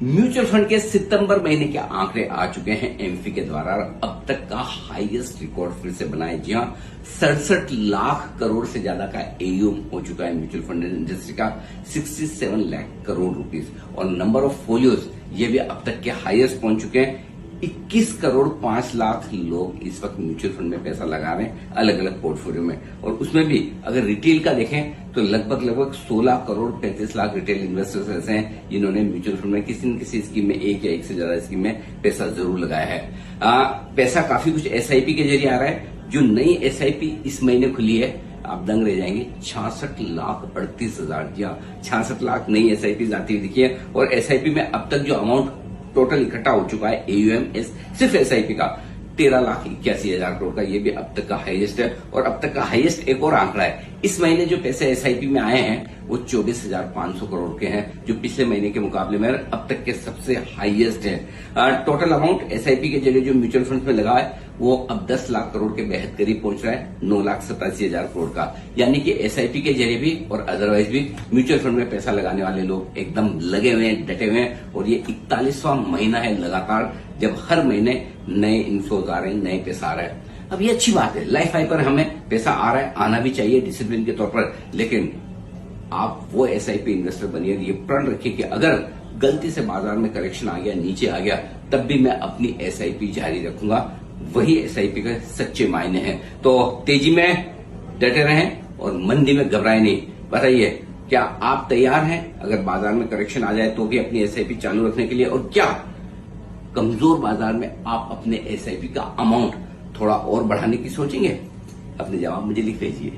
Mutual fund के सितंबर महीने के आंकड़े आ चुके हैं एमफी के द्वारा। अब तक का हाईएस्ट रिकॉर्ड फिर से बना है। जी हां, 67 लाख करोड़ से ज्यादा का एयूएम हो चुका है म्यूचुअल फंड इंडस्ट्री का, 67 लाख करोड़ रुपीस। और नंबर ऑफ फोलियोज ये भी अब तक के हाईएस्ट पहुंच चुके हैं। 21 करोड़ 5 लाख लोग इस वक्त म्यूचुअल फंड में पैसा लगा रहे हैं अलग अलग पोर्टफोलियो में। और उसमें भी अगर रिटेल का देखें तो लगभग 16 करोड़ 35 लाख रिटेल इन्वेस्टर्स ऐसे हैं जिन्होंने म्यूचुअल फंड में किसी न किसी स्कीम में एक या एक से ज्यादा स्कीम में पैसा जरूर लगाया है। पैसा काफी कुछ एसआईपी के जरिए आ रहा है। जो नई एसआईपी इस महीने खुली है आप दंग रह जाएंगे, 66 लाख 38 हजार। जी हाँ, 66 लाख नई एसआईपी आती हुई दिखी है। और एसआईपी में अब तक जो अमाउंट टोटल इकट्ठा हो चुका है एयूएम सिर्फ एसआईपी का 13,81,000 करोड़ का, ये भी अब तक का हाईएस्ट है। और अब तक का हाईएस्ट एक और आंकड़ा है, इस महीने जो पैसे एसआईपी में आए हैं वो 24,500 करोड़ के हैं, जो पिछले महीने के मुकाबले में अब तक के सबसे हाईएस्ट है। टोटल अमाउंट एसआईपी के जरिए जो म्यूचुअल फंड में लगा है वो अब 10 लाख करोड़ के बेहद करीब पहुंच रहा है, 9,87,000 करोड़ का। यानी कि एसआईपी के जरिए भी और अदरवाइज भी म्यूचुअल फंड में पैसा लगाने वाले लोग एकदम लगे हुए हैं, डटे हुए हैं। और ये 41वां महीना है लगातार जब हर महीने नए इन्फ्लोज आ रहे हैं, नए पैसा आ रहा है। अब ये अच्छी बात है, लाइफ आई पर हमें पैसा आ रहा है, आना भी चाहिए डिसिप्लिन के तौर पर। लेकिन आप वो एसआईपी इन्वेस्टर बनिए, ये प्रण रखिए कि अगर गलती से बाजार में करेक्शन आ गया, नीचे आ गया, तब भी मैं अपनी एसआईपी जारी रखूंगा। वही एसआईपी के सच्चे मायने हैं। तो तेजी में डटे रहें और मंदी में घबराए नहीं। बताइए, क्या आप तैयार हैं अगर बाजार में करेक्शन आ जाए तो भी अपनी एसआईपी चालू रखने के लिए? और क्या कमजोर बाजार में आप अपने एसआईपी का अमाउंट थोड़ा और बढ़ाने की सोचेंगे? अपने जवाब मुझे लिख भेजिए।